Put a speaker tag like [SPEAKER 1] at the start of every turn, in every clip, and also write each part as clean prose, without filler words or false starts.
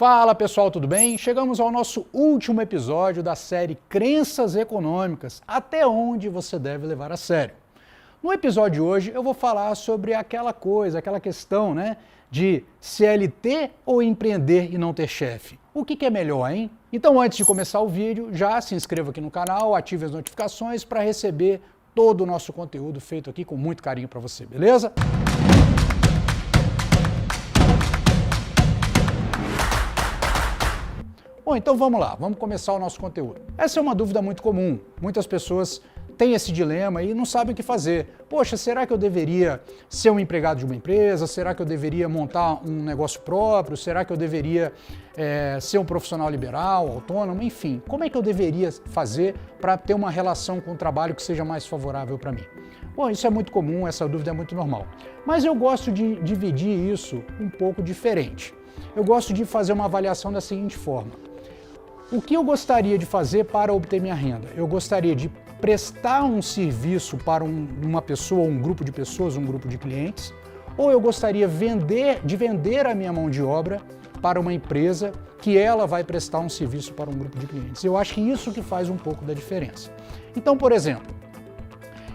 [SPEAKER 1] Fala pessoal, tudo bem? Chegamos ao nosso último episódio da série Crenças Econômicas, até onde você deve levar a sério. No episódio de hoje eu vou falar sobre aquela questão, de CLT ou empreender e não ter chefe. O que é melhor, hein? Então antes de começar o vídeo, já se inscreva aqui no canal, ative as notificações para receber todo o nosso conteúdo feito aqui com muito carinho para você, beleza? Bom, então vamos lá, vamos começar o nosso conteúdo. Essa é uma dúvida muito comum, muitas pessoas têm esse dilema e não sabem o que fazer. Poxa, será que eu deveria ser um empregado de uma empresa? Será que eu deveria montar um negócio próprio? Será que eu deveria ser um profissional liberal, autônomo? Enfim, como é que eu deveria fazer para ter uma relação com o trabalho que seja mais favorável para mim? Bom, isso é muito comum, essa dúvida é muito normal. Mas eu gosto de dividir isso um pouco diferente. Eu gosto de fazer uma avaliação da seguinte forma. O que eu gostaria de fazer para obter minha renda? Eu gostaria de prestar um serviço para uma pessoa, um grupo de pessoas, um grupo de clientes, ou eu gostaria de vender a minha mão de obra para uma empresa que ela vai prestar um serviço para um grupo de clientes. Eu acho que isso que faz um pouco da diferença. Então, por exemplo,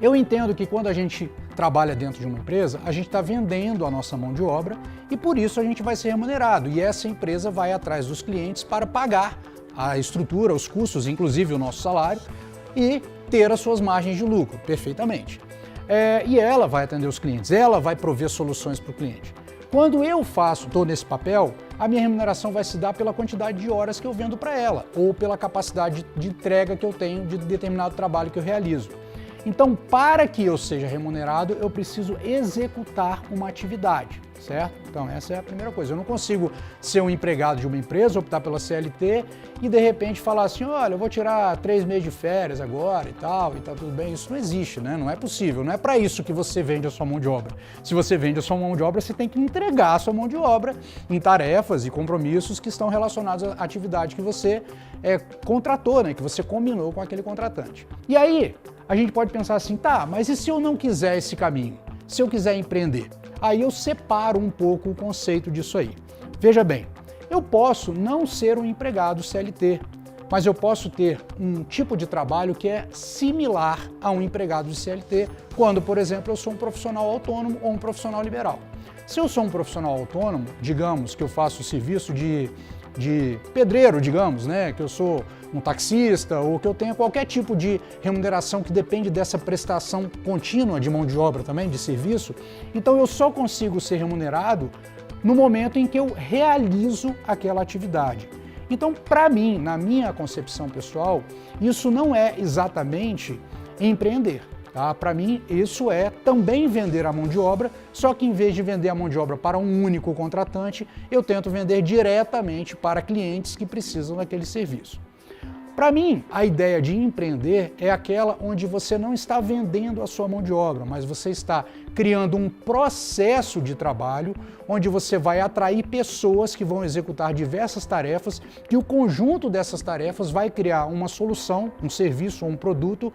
[SPEAKER 1] eu entendo que quando a gente trabalha dentro de uma empresa, a gente está vendendo a nossa mão de obra e por isso a gente vai ser remunerado e essa empresa vai atrás dos clientes para pagar a estrutura, os custos, inclusive o nosso salário, e ter as suas margens de lucro, perfeitamente. E ela vai atender os clientes, ela vai prover soluções para o cliente. Quando eu estou nesse papel, a minha remuneração vai se dar pela quantidade de horas que eu vendo para ela, ou pela capacidade de entrega que eu tenho de determinado trabalho que eu realizo. Então, para que eu seja remunerado, eu preciso executar uma atividade, certo? Então, essa é a primeira coisa. Eu não consigo ser um empregado de uma empresa, optar pela CLT e, de repente, falar assim, olha, eu vou tirar 3 meses de férias agora e tá tudo bem. Isso não existe, né? Não é possível. Não é para isso que você vende a sua mão de obra. Se você vende a sua mão de obra, você tem que entregar a sua mão de obra em tarefas e compromissos que estão relacionados à atividade que você contratou, né? Que você combinou com aquele contratante. E aí, a gente pode pensar assim, tá, mas e se eu não quiser esse caminho? Se eu quiser empreender? Aí eu separo um pouco o conceito disso aí. Veja bem, eu posso não ser um empregado CLT, mas eu posso ter um tipo de trabalho que é similar a um empregado de CLT, quando, por exemplo, eu sou um profissional autônomo ou um profissional liberal. Se eu sou um profissional autônomo, digamos que eu faço o serviço de pedreiro, digamos, que eu sou um taxista ou que eu tenha qualquer tipo de remuneração que depende dessa prestação contínua de mão de obra também, de serviço, então eu só consigo ser remunerado no momento em que eu realizo aquela atividade. Então, para mim, na minha concepção pessoal, isso não é exatamente empreender. Tá? Para mim, isso é também vender a mão de obra, só que em vez de vender a mão de obra para um único contratante, eu tento vender diretamente para clientes que precisam daquele serviço. Para mim, a ideia de empreender é aquela onde você não está vendendo a sua mão de obra, mas você está criando um processo de trabalho onde você vai atrair pessoas que vão executar diversas tarefas e o conjunto dessas tarefas vai criar uma solução, um serviço ou um produto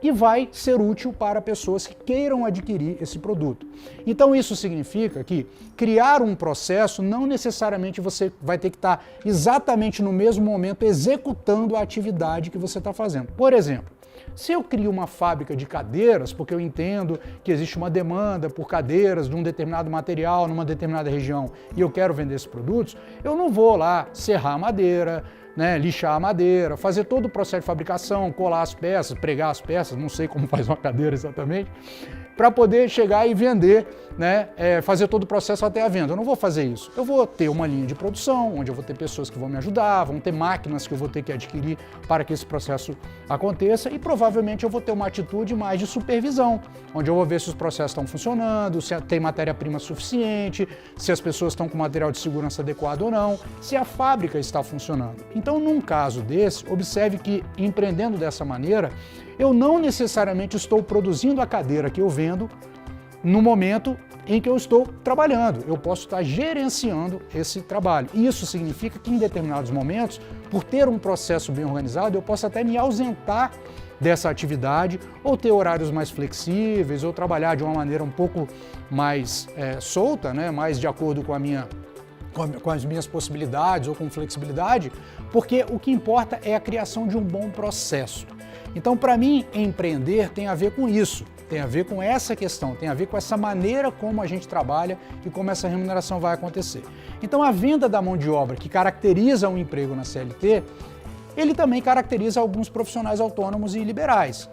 [SPEAKER 1] que vai ser útil para pessoas que queiram adquirir esse produto. Então isso significa que criar um processo não necessariamente você vai ter que estar exatamente no mesmo momento executando a atividade que você está fazendo. Por exemplo, se eu crio uma fábrica de cadeiras, porque eu entendo que existe uma demanda por cadeiras de um determinado material numa determinada região e eu quero vender esses produtos, eu não vou lá serrar a madeira, lixar a madeira, fazer todo o processo de fabricação, colar as peças, pregar as peças, não sei como faz uma cadeira exatamente, para poder chegar e vender, fazer todo o processo até a venda. Eu não vou fazer isso. Eu vou ter uma linha de produção, onde eu vou ter pessoas que vão me ajudar, vão ter máquinas que eu vou ter que adquirir para que esse processo aconteça e provavelmente eu vou ter uma atitude mais de supervisão, onde eu vou ver se os processos estão funcionando, se tem matéria-prima suficiente, se as pessoas estão com material de segurança adequado ou não, se a fábrica está funcionando. Então, num caso desse, observe que empreendendo dessa maneira, eu não necessariamente estou produzindo a cadeira que eu vendo no momento em que eu estou trabalhando. Eu posso estar gerenciando esse trabalho. Isso significa que em determinados momentos, por ter um processo bem organizado, eu posso até me ausentar dessa atividade ou ter horários mais flexíveis ou trabalhar de uma maneira um pouco mais solta, mais de acordo com a minha com as minhas possibilidades ou com flexibilidade, porque o que importa é a criação de um bom processo. Então, para mim, empreender tem a ver com isso, tem a ver com essa questão, tem a ver com essa maneira como a gente trabalha e como essa remuneração vai acontecer. Então, a venda da mão de obra que caracteriza um emprego na CLT, ele também caracteriza alguns profissionais autônomos e liberais,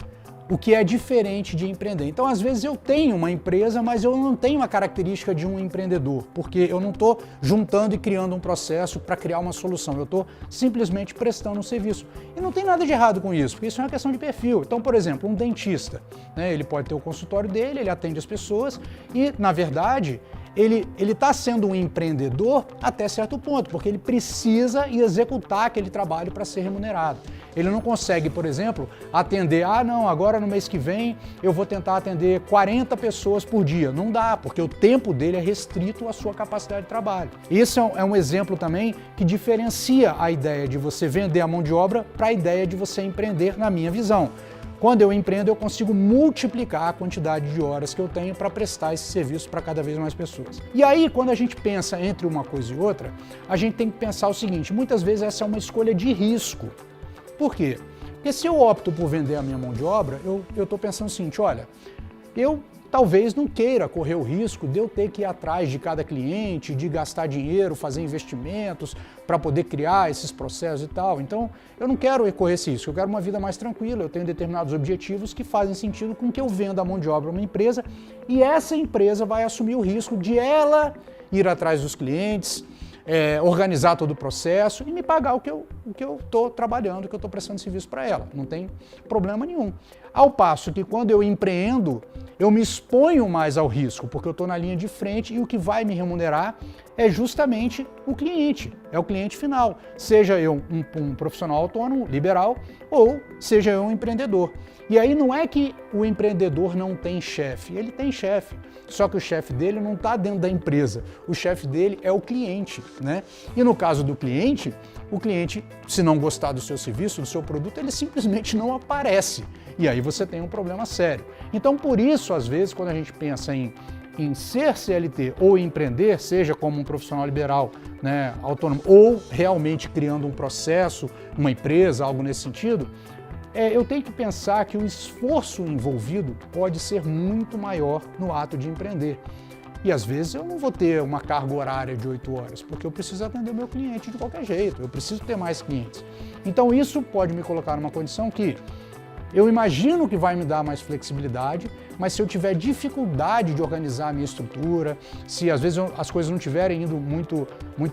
[SPEAKER 1] o que é diferente de empreender. Então, às vezes eu tenho uma empresa, mas eu não tenho a característica de um empreendedor, porque eu não estou juntando e criando um processo para criar uma solução, eu estou simplesmente prestando um serviço. E não tem nada de errado com isso, porque isso é uma questão de perfil. Então, por exemplo, um dentista, né, ele pode ter o consultório dele, ele atende as pessoas e, na verdade, ele está sendo um empreendedor até certo ponto, porque ele precisa executar aquele trabalho para ser remunerado. Ele não consegue, por exemplo, atender, não, agora no mês que vem eu vou tentar atender 40 pessoas por dia. Não dá, porque o tempo dele é restrito à sua capacidade de trabalho. Esse é um exemplo também que diferencia a ideia de você vender a mão de obra para a ideia de você empreender, na minha visão. Quando eu empreendo, eu consigo multiplicar a quantidade de horas que eu tenho para prestar esse serviço para cada vez mais pessoas. E aí, quando a gente pensa entre uma coisa e outra, a gente tem que pensar o seguinte, muitas vezes essa é uma escolha de risco. Por quê? Porque se eu opto por vender a minha mão de obra, eu estou pensando o seguinte, olha, eu talvez não queira correr o risco de eu ter que ir atrás de cada cliente, de gastar dinheiro, fazer investimentos para poder criar esses processos e tal. Então, eu não quero correr esse risco, eu quero uma vida mais tranquila, eu tenho determinados objetivos que fazem sentido com que eu venda a mão de obra a uma empresa e essa empresa vai assumir o risco de ela ir atrás dos clientes, organizar todo o processo e me pagar o que eu estou trabalhando, o que eu estou prestando serviço para ela. Não tem problema nenhum. Ao passo que quando eu empreendo, eu me exponho mais ao risco, porque eu estou na linha de frente e o que vai me remunerar é justamente o cliente, é o cliente final. Seja eu um profissional autônomo, liberal, ou seja eu um empreendedor. E aí não é que o empreendedor não tem chefe, ele tem chefe. Só que o chefe dele não está dentro da empresa, o chefe dele é o cliente, né? E no caso do cliente, o cliente, se não gostar do seu serviço, do seu produto, ele simplesmente não aparece. E aí você tem um problema sério. Então, por isso, às vezes, quando a gente pensa em ser CLT ou empreender, seja como um profissional liberal, né, autônomo, ou realmente criando um processo, uma empresa, algo nesse sentido, eu tenho que pensar que o esforço envolvido pode ser muito maior no ato de empreender. E às vezes eu não vou ter uma carga horária de 8 horas, porque eu preciso atender o meu cliente de qualquer jeito, eu preciso ter mais clientes. Então isso pode me colocar numa condição que eu imagino que vai me dar mais flexibilidade, mas se eu tiver dificuldade de organizar a minha estrutura, se às vezes as coisas não estiverem indo muito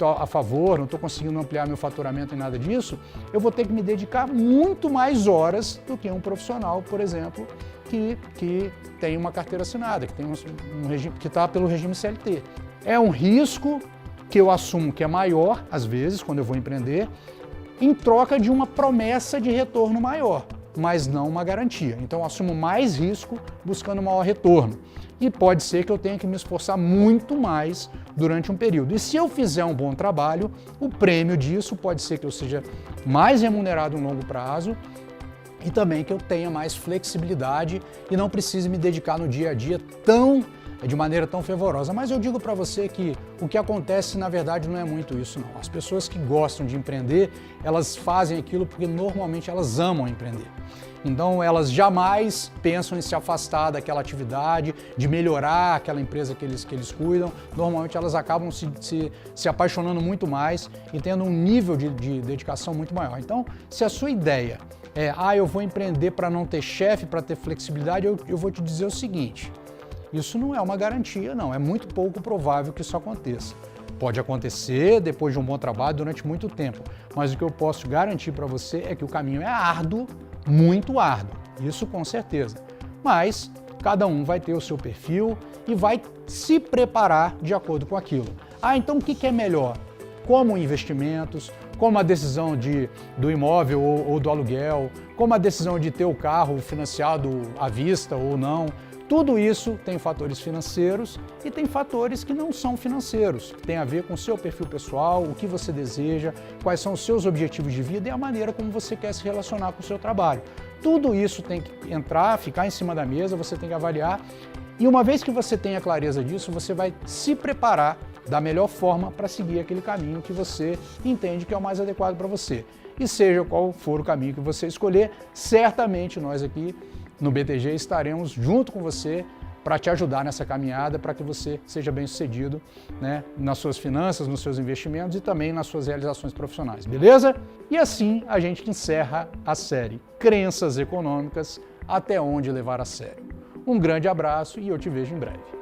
[SPEAKER 1] a favor, não estou conseguindo ampliar meu faturamento e nada disso, eu vou ter que me dedicar muito mais horas do que um profissional, por exemplo, que tem uma carteira assinada, que tem um regime, que está pelo regime CLT. É um risco que eu assumo que é maior, às vezes, quando eu vou empreender, em troca de uma promessa de retorno maior, mas não uma garantia. Então eu assumo mais risco buscando maior retorno. E pode ser que eu tenha que me esforçar muito mais durante um período. E se eu fizer um bom trabalho, o prêmio disso pode ser que eu seja mais remunerado em longo prazo e também que eu tenha mais flexibilidade e não precise me dedicar no dia a dia de maneira tão fervorosa. Mas eu digo para você que o que acontece, na verdade, não é muito isso, não. As pessoas que gostam de empreender, elas fazem aquilo porque normalmente elas amam empreender. Então, elas jamais pensam em se afastar daquela atividade, de melhorar aquela empresa que eles cuidam. Normalmente, elas acabam se apaixonando muito mais e tendo um nível de dedicação muito maior. Então, se a sua ideia é, eu vou empreender para não ter chefe, para ter flexibilidade, eu vou te dizer o seguinte: isso não é uma garantia, não. É muito pouco provável que isso aconteça. Pode acontecer depois de um bom trabalho durante muito tempo, mas o que eu posso garantir para você é que o caminho é árduo, muito árduo, isso com certeza. Mas cada um vai ter o seu perfil e vai se preparar de acordo com aquilo. Então o que é melhor? Como investimentos, como a decisão do imóvel ou do aluguel, como a decisão de ter o carro financiado à vista ou não. Tudo isso tem fatores financeiros e tem fatores que não são financeiros. Tem a ver com o seu perfil pessoal, o que você deseja, quais são os seus objetivos de vida e a maneira como você quer se relacionar com o seu trabalho. Tudo isso tem que entrar, ficar em cima da mesa, você tem que avaliar. E uma vez que você tenha clareza disso, você vai se preparar da melhor forma para seguir aquele caminho que você entende que é o mais adequado para você. E seja qual for o caminho que você escolher, certamente nós aqui no BTG estaremos junto com você para te ajudar nessa caminhada, para que você seja bem-sucedido, né, nas suas finanças, nos seus investimentos e também nas suas realizações profissionais, beleza? E assim a gente encerra a série Crenças Econômicas, até onde levar a sério. Um grande abraço e eu te vejo em breve.